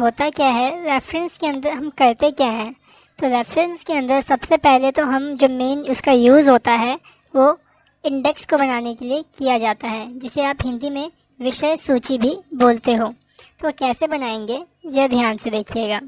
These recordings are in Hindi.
होता क्या है, रेफरेंस के अंदर हम करते क्या है। तो रेफरेंस के अंदर सबसे पहले तो हम जो मेन उसका यूज़ होता है वो इंडेक्स को बनाने के लिए किया जाता है, जिसे आप हिंदी में विषय सूची भी बोलते हो। तो कैसे बनाएंगे यह ध्यान से देखिएगा।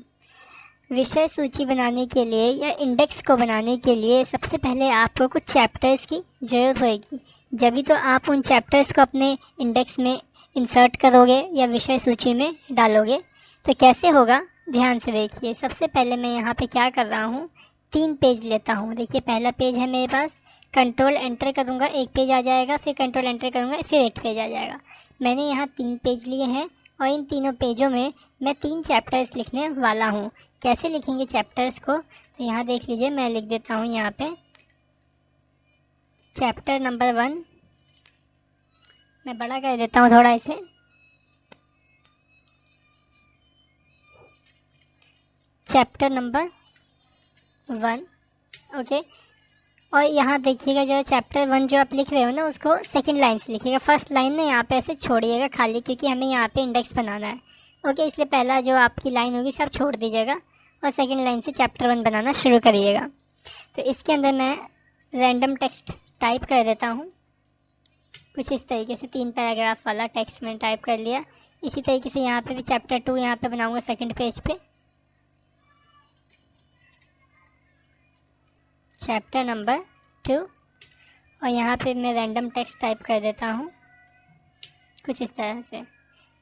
विषय सूची बनाने के लिए या इंडेक्स को बनाने के लिए सबसे पहले आपको कुछ चैप्टर्स की ज़रूरत होगी, जब भी तो आप उन चैप्टर्स को अपने इंडेक्स में इंसर्ट करोगे या विषय सूची में डालोगे। तो कैसे होगा ध्यान से देखिए। सबसे पहले मैं यहाँ पे क्या कर रहा हूँ, 3 पेज लेता हूँ। देखिए पहला पेज है मेरे पास, कंट्रोल एंटर करूँगा 1 पेज आ जाएगा, फिर कंट्रोल एंटर करूँगा फिर 1 पेज आ जाएगा। मैंने यहाँ 3 पेज लिए हैं और इन तीनों पेजों में मैं 3 चैप्टर्स लिखने वाला हूँ। कैसे लिखेंगे चैप्टर्स को, तो यहाँ देख लीजिए, मैं लिख देता हूँ यहाँ पे चैप्टर नंबर 1। मैं बड़ा कर देता हूँ थोड़ा इसे। Chapter number 1, okay. और यहाँ देखिएगा जो चैप्टर 1 जो आप लिख रहे हो ना, उसको सेकंड लाइन से लिखिएगा। फर्स्ट लाइन ना यहाँ पे ऐसे छोड़िएगा खाली, क्योंकि हमें यहाँ पे इंडेक्स बनाना है, ओके। इसलिए पहला जो आपकी लाइन होगी सब छोड़ दीजिएगा और सेकंड लाइन से चैप्टर 1 बनाना शुरू करिएगा। तो इसके अंदर मैं रैंडम टेक्स्ट टाइप कर देता हूँ कुछ इस तरीके से, 3 पैराग्राफ वाला टेक्स्ट मैंने टाइप कर लिया। इसी तरीके से यहाँ पे भी चैप्टर 2 यहाँ पे बनाऊँगा सेकेंड पेज पे, चैप्टर नंबर 2। और यहाँ पे मैं रैंडम टेक्स्ट टाइप कर देता हूँ कुछ इस तरह से।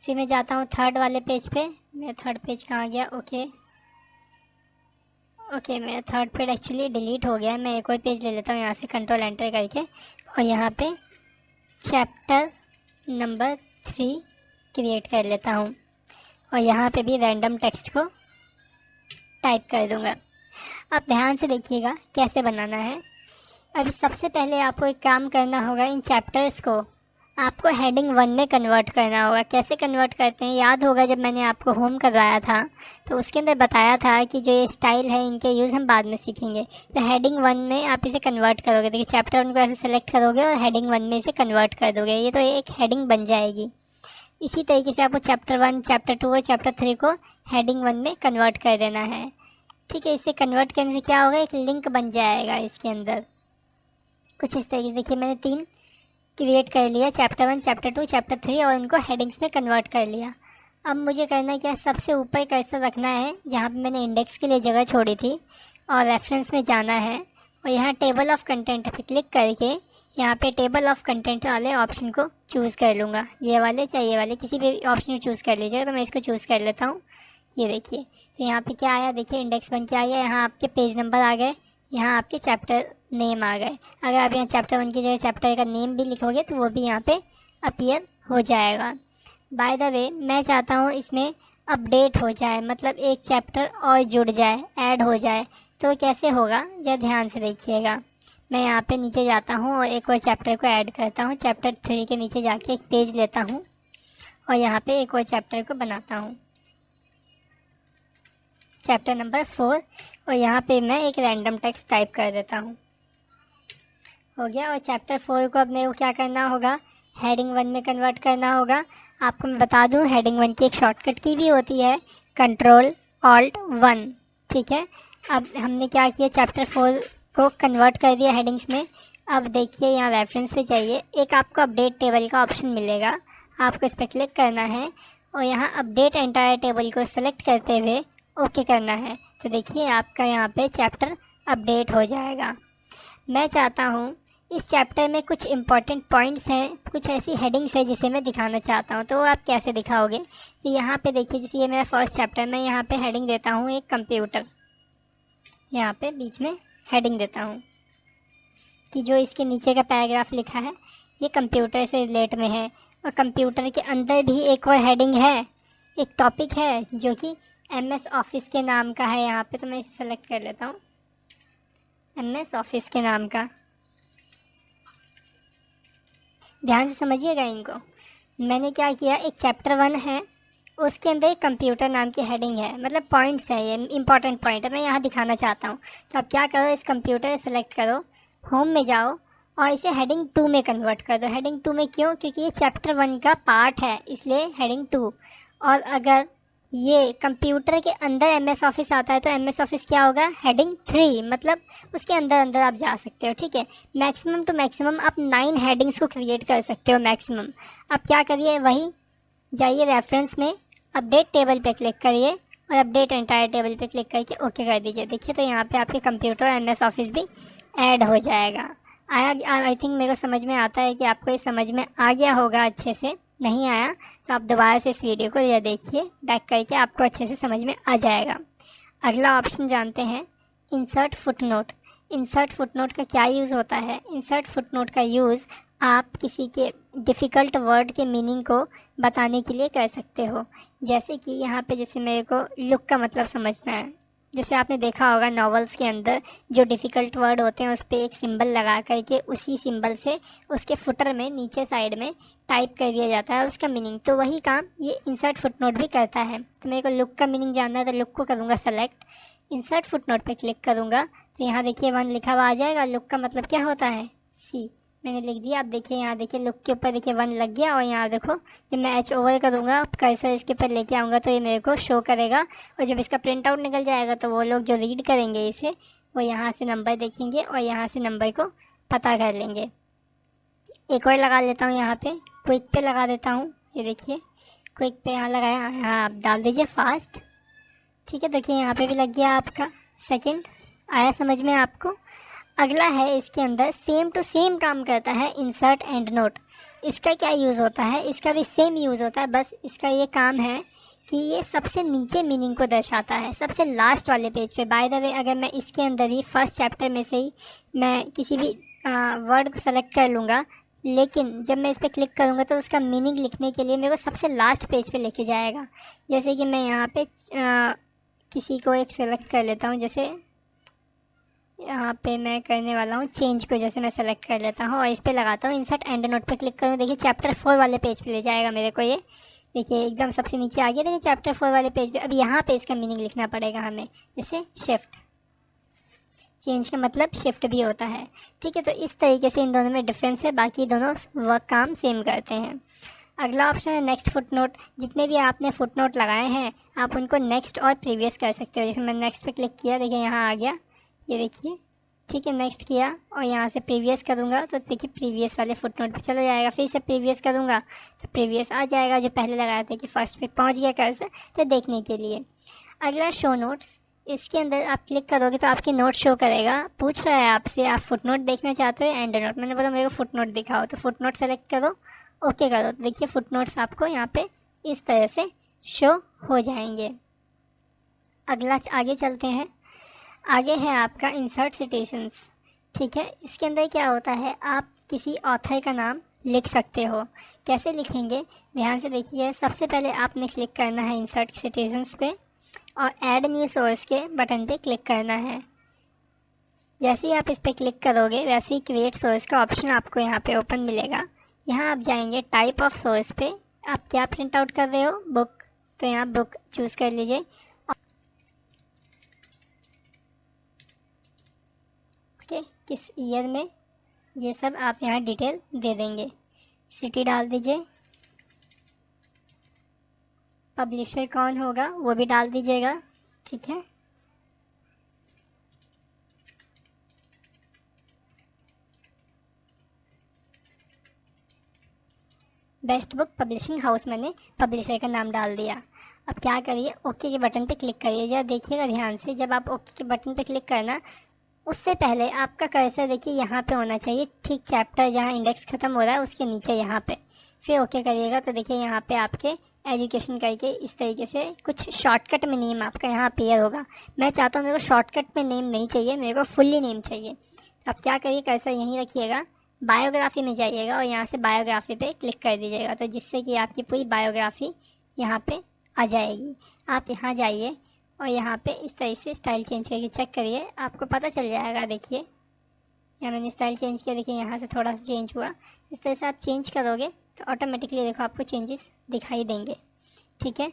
फिर मैं जाता हूँ थर्ड वाले पेज पे। मेरा थर्ड पेज कहाँ गया, ओके मेरा थर्ड पेज एक्चुअली डिलीट हो गया। मैं एक और पेज ले लेता हूँ यहाँ से कंट्रोल एंटर करके, और यहाँ पे चैप्टर नंबर 3 क्रिएट कर लेता हूँ और यहाँ पे भी रैंडम टेक्स्ट को टाइप कर दूँगा। अब ध्यान से देखिएगा कैसे बनाना है। अब सबसे पहले आपको एक काम करना होगा, इन चैप्टर्स को आपको हेडिंग 1 में कन्वर्ट करना होगा। कैसे कन्वर्ट करते हैं, याद होगा जब मैंने आपको होम करवाया था तो उसके अंदर बताया था कि जो ये स्टाइल है इनके यूज़ हम बाद में सीखेंगे। तो हेडिंग 1 में आप इसे कन्वर्ट करोगे। देखिए चैप्टर 1 को ऐसे सेलेक्ट करोगे और हेडिंग 1 में इसे कन्वर्ट कर दोगे, ये तो एक हेडिंग बन जाएगी। इसी तरीके से आपको चैप्टर 1, चैप्टर 2 और चैप्टर 3 को हेडिंग 1 में कन्वर्ट कर देना है, ठीक है। इसे कन्वर्ट करने से क्या होगा, एक लिंक बन जाएगा इसके अंदर कुछ इस तरीके से। देखिए मैंने 3 क्रिएट कर लिया, चैप्टर 1, चैप्टर 2, चैप्टर 3, और इनको हेडिंग्स में कन्वर्ट कर लिया। अब मुझे करना क्या, सबसे ऊपर कर्सर रखना है जहाँ पे मैंने इंडेक्स के लिए जगह छोड़ी थी, और रेफरेंस में जाना है और यहाँ टेबल ऑफ कंटेंट पे क्लिक करके यहाँ पे टेबल ऑफ कंटेंट वाले ऑप्शन को चूज़ कर लूँगा। ये वाले चाहे ये वाले, किसी भी ऑप्शन को चूज़ कर लीजिएगा। तो मैं इसको चूज़ कर लेता हूँ। ये देखिए, तो यहाँ पे क्या आया, देखिए इंडेक्स बन के आ गया। यहाँ आपके पेज नंबर आ गए, यहाँ आपके चैप्टर नेम आ गए। अगर आप यहाँ चैप्टर 1 की जगह चैप्टर का नेम भी लिखोगे तो वो भी यहाँ पे अपीयर हो जाएगा। बाय द वे मैं चाहता हूँ इसमें अपडेट हो जाए, मतलब एक चैप्टर और जुड़ जाए, ऐड हो जाए। तो कैसे होगा जरा ध्यान से देखिएगा। मैं यहाँ पे नीचे जाता हूँ और एक और चैप्टर को ऐड करता हूँ। चैप्टर 3 के नीचे जाके एक पेज लेता हूँ और यहाँ पे एक और चैप्टर को बनाता हूँ, चैप्टर नंबर 4, और यहाँ पे मैं एक रैंडम टेक्स्ट टाइप कर देता हूँ। हो गया। और चैप्टर 4 को अब मेरे को क्या करना होगा, हेडिंग 1 में कन्वर्ट करना होगा। आपको मैं बता दूँ हेडिंग 1 की एक शॉर्टकट की भी होती है, कंट्रोल ऑल्ट 1, ठीक है। अब हमने क्या किया, चैप्टर 4 को कन्वर्ट कर दिया हेडिंग्स में। अब देखिए यहाँ रेफरेंस पे जाइए, एक आपको अपडेट टेबल का ऑप्शन मिलेगा, आपको इस पर क्लिक करना है और यहाँ अपडेट एंटायर टेबल को सेलेक्ट करते हुए ओके करना है। तो देखिए आपका यहाँ पे चैप्टर अपडेट हो जाएगा। मैं चाहता हूँ इस चैप्टर में कुछ इंपॉर्टेंट पॉइंट्स हैं, कुछ ऐसी हेडिंग्स है जिसे मैं दिखाना चाहता हूँ, तो आप कैसे दिखाओगे। तो यहाँ पे देखिए, जैसे ये मेरा फर्स्ट चैप्टर, मैं यहाँ पे हेडिंग देता हूँ एक कंप्यूटर, यहाँ पे बीच में हेडिंग देता हूँ कि जो इसके नीचे का पैराग्राफ लिखा है ये कंप्यूटर से रिलेट में है। और कंप्यूटर के अंदर भी एक और हेडिंग है, एक टॉपिक है जो कि MS ऑफिस के नाम का है यहाँ पे। तो मैं इसे सेलेक्ट कर लेता हूँ, MS ऑफिस के नाम का। ध्यान से समझिएगा इनको। मैंने क्या किया, एक चैप्टर 1 है उसके अंदर एक कंप्यूटर नाम की हेडिंग है, मतलब पॉइंट्स है, ये इंपॉर्टेंट पॉइंट है, मैं यहाँ दिखाना चाहता हूँ। तो आप क्या करो, इस कंप्यूटर सेलेक्ट करो, होम में जाओ और इसे हेडिंग 2 में कन्वर्ट कर दो। हेडिंग 2 में क्यों, क्योंकि ये चैप्टर 1 का पार्ट है, इसलिए हेडिंग 2। और अगर ये कंप्यूटर के अंदर एम एस ऑफिस आता है, तो एम एस ऑफिस क्या होगा, हेडिंग 3, मतलब उसके अंदर अंदर आप जा सकते हो। ठीक है, मैक्सिमम टू मैक्सिमम आप 9 हेडिंग्स को क्रिएट कर सकते हो मैक्सिमम। अब क्या करिए, वही जाइए रेफरेंस में, अपडेट टेबल पे क्लिक करिए और अपडेट एंटायर टेबल पे क्लिक करके ओके कर दीजिए। देखिए तो यहाँ पे आपके कंप्यूटर एम एस ऑफिस भी ऐड हो जाएगा। आया, आई थिंक मेरे को समझ में आता है कि आपको ये समझ में आ गया होगा। अच्छे से नहीं आया तो आप दोबारा से इस वीडियो को या देखिए बैक करके, आपको अच्छे से समझ में आ जाएगा। अगला ऑप्शन जानते हैं, इंसर्ट फुटनोट। इंसर्ट फुटनोट का क्या यूज़ होता है? इंसर्ट फुटनोट का यूज़ आप किसी के डिफ़िकल्ट वर्ड के मीनिंग को बताने के लिए कर सकते हो। जैसे कि यहाँ पे जैसे मेरे को लुक का मतलब समझना है, जैसे आपने देखा होगा नॉवेल्स के अंदर जो डिफ़िकल्ट वर्ड होते हैं उस पर एक सिंबल लगा करके उसी सिंबल से उसके फुटर में नीचे साइड में टाइप कर दिया जाता है उसका मीनिंग। तो वही काम ये इंसर्ट फुटनोट भी करता है। तो मेरे को लुक का मीनिंग जानना है तो लुक को करूँगा सेलेक्ट, इंसर्ट फुटनोट पे क्लिक करूँगा तो यहाँ देखिए 1 लिखा हुआ आ जाएगा। लुक का मतलब क्या होता है, सी, मैंने लिख दिया। आप देखिए यहाँ देखिए लुक के ऊपर देखिए 1 लग गया। और यहाँ देखो जब मैं एच ओवर करूँगा कर्सर इसके ऊपर लेके आऊँगा तो ये मेरे को शो करेगा। और जब इसका प्रिंट आउट निकल जाएगा तो वो लोग जो रीड करेंगे इसे, वो यहाँ से नंबर देखेंगे और यहाँ से नंबर को पता कर लेंगे। एक और लगा लेता हूँ यहाँ पे, क्विक पे लगा देता हूँ। ये देखिए क्विक पे यहाँ लगाया, यहाँ आप डाल दीजिए फास्ट। ठीक है, देखिए यहाँ पे भी लग गया आपका सेकंड। आया समझ में आपको? अगला है, इसके अंदर सेम टू सेम काम करता है इंसर्ट एंड नोट। इसका क्या यूज़ होता है? इसका भी सेम यूज़ होता है, बस इसका ये काम है कि ये सबसे नीचे मीनिंग को दर्शाता है, सबसे लास्ट वाले पेज पे। बाय द वे, अगर मैं इसके अंदर ही फर्स्ट चैप्टर में से ही मैं किसी भी वर्ड को सेलेक्ट कर लूँगा, लेकिन जब मैं इस पर क्लिक करूँगा तो उसका मीनिंग लिखने के लिए मेरे को सबसे लास्ट पेज पे लेके जाएगा। जैसे कि मैं यहाँ पे किसी को एक सेलेक्ट कर लेता हूँ, जैसे यहाँ पे मैं करने वाला हूँ चेंज को, जैसे मैं सेलेक्ट कर लेता हूँ और इस पे लगाता हूँ इंसर्ट एंड नोट पे क्लिक करूँ। देखिए चैप्टर 4 वाले पेज पे ले जाएगा मेरे को ये। देखिए एकदम सबसे नीचे आ गया, देखिए चैप्टर 4 वाले पेज पे। अब यहाँ पे इसका मीनिंग लिखना पड़ेगा हमें, जैसे शिफ्ट, चेंज का मतलब शिफ्ट भी होता है। ठीक है, तो इस तरीके से इन दोनों में डिफरेंस है, बाकी दोनों वर्क काम सेम करते हैं। अगला ऑप्शन है नेक्स्ट फुटनोट। जितने भी आपने फुटनोट लगाए हैं आप उनको नेक्स्ट और प्रीवियस कर सकते हो। जैसे मैं नेक्स्ट पे क्लिक किया, देखिए यहाँ आ गया, ये देखिए। ठीक है, नेक्स्ट किया और यहाँ से प्रीवियस करूँगा तो देखिए प्रीवियस वाले फुटनोट पे चला जाएगा। फिर से प्रीवियस करूँगा तो प्रीवियस आ जाएगा, जो पहले लगाया था कि फर्स्ट पे पहुँच गया कर्सर, तो देखने के लिए। अगला शो नोट्स। इसके अंदर आप क्लिक करोगे तो आपके नोट शो करेगा। पूछ रहा है आपसे आप फुटनोट देखना चाहते हो एंड नोट। मैंने बोला मेरे को फुटनोट दिखाओ, तो फुटनोट सेलेक्ट करो, ओके करो, तो देखिए फुटनोट्स आपको यहाँ पे इस तरह से शो हो जाएंगे। अगला आगे चलते हैं। आगे है आपका इंसर्ट सिटेशंस। ठीक है, इसके अंदर क्या होता है, आप किसी ऑथर का नाम लिख सकते हो। कैसे लिखेंगे, ध्यान से देखिए। सबसे पहले आपने क्लिक करना है इंसर्ट सिटेशंस पे और ऐड न्यू सोर्स के बटन पे क्लिक करना है। जैसे ही आप इस पर क्लिक करोगे वैसे ही क्रिएट सोर्स का ऑप्शन आपको यहाँ पे ओपन मिलेगा। यहाँ आप जाएंगे टाइप ऑफ सोर्स पे, आप क्या प्रिंट आउट कर रहे हो, बुक, तो यहाँ बुक चूज़ कर लीजिए। ओके, किस ईयर में, ये सब आप यहाँ डिटेल दे देंगे। सिटी डाल दीजिए, पब्लिशर कौन होगा वो भी डाल दीजिएगा। ठीक है, बेस्ट बुक पब्लिशिंग हाउस, मैंने पब्लिशर का नाम डाल दिया। अब क्या करिए, ओके के बटन पे क्लिक करिए। जरा देखिएगा ध्यान से, जब आप ओके के बटन पे क्लिक करना उससे पहले आपका कर्सर देखिए यहाँ पे होना चाहिए, ठीक चैप्टर जहाँ इंडेक्स ख़त्म हो रहा है उसके नीचे यहाँ पे। फिर ओके करिएगा तो देखिए यहाँ पे आपके एजुकेशन करके इस तरीके से कुछ शॉर्टकट में नेम आपका यहाँ अपीयर होगा। मैं चाहता हूँ मेरे को शॉर्टकट में नेम नहीं चाहिए, मेरे को फुल्ली नेम चाहिए। तो आप क्या करिए, कर्सर यहीं रखिएगा, बायोग्राफी में जाइएगा और यहाँ से बायोग्राफी पे क्लिक कर दीजिएगा, तो जिससे कि आपकी पूरी बायोग्राफी यहाँ पे आ जाएगी। आप यहाँ जाइए और यहाँ पे इस तरह से स्टाइल चेंज करके चेक करिए, आपको पता चल जाएगा। देखिए यहाँ मैंने स्टाइल चेंज किया, देखिए यहाँ से थोड़ा सा चेंज हुआ। इस तरह से आप चेंज करोगे तो ऑटोमेटिकली देखो आपको चेंजेस दिखाई देंगे। ठीक है,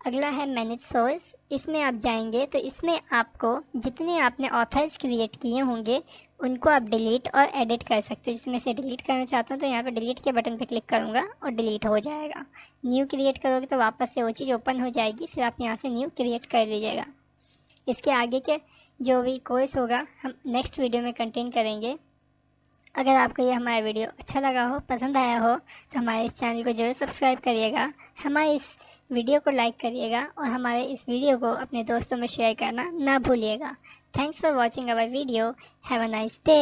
अगला है मैनेज सोर्स। इसमें आप जाएंगे तो इसमें आपको जितने आपने ऑथर्स क्रिएट किए होंगे उनको आप डिलीट और एडिट कर सकते हो। जिसमें से डिलीट करना चाहता हूँ तो यहाँ पे डिलीट के बटन पे क्लिक करूँगा और डिलीट हो जाएगा। न्यू क्रिएट करोगे तो वापस से वो चीज़ ओपन हो जाएगी, फिर आप यहाँ से न्यू क्रिएट कर लीजिएगा। इसके आगे के जो भी कोर्स होगा हम नेक्स्ट वीडियो में कंटेन करेंगे। अगर आपको ये हमारा वीडियो अच्छा लगा हो, पसंद आया हो, तो हमारे इस चैनल को जरूर सब्सक्राइब करिएगा, हमारे इस वीडियो को लाइक करिएगा और हमारे इस वीडियो को अपने दोस्तों में शेयर करना ना भूलिएगा। Thanks for watching our video. Have a nice day.